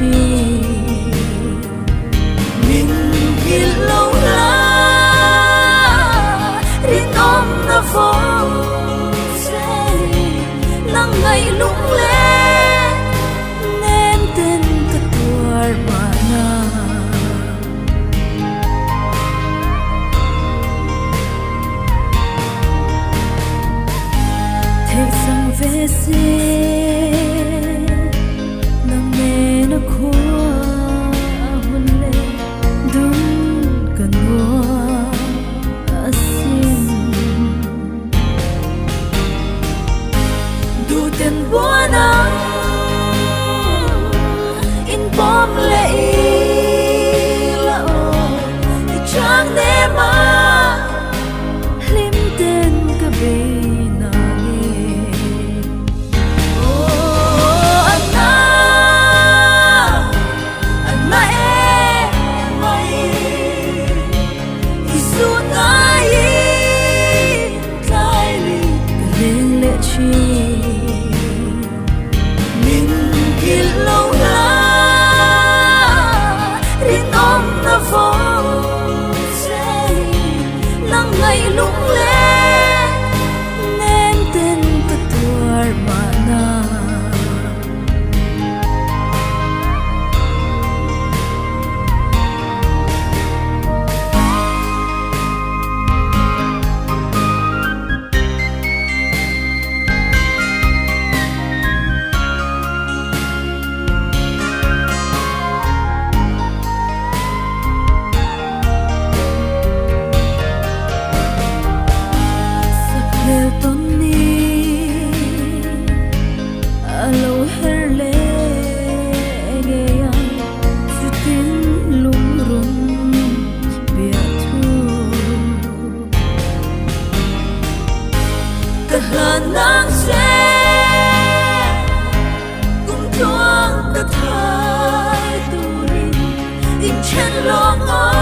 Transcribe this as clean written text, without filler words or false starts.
chi mình biết lâu la riêng ôm na phố sẽ nắng ngày lung lên nên tên cả tuổi mà na thế sang về xe bom lệ là trang để mà lim tên cả bề nage Anna em mày isu ngai tai li lên lệ chi mình kia lâu lung lên nên tên cả tuổi mà na nắng sẽ cùng chuông ta thay tu in trên lo ngó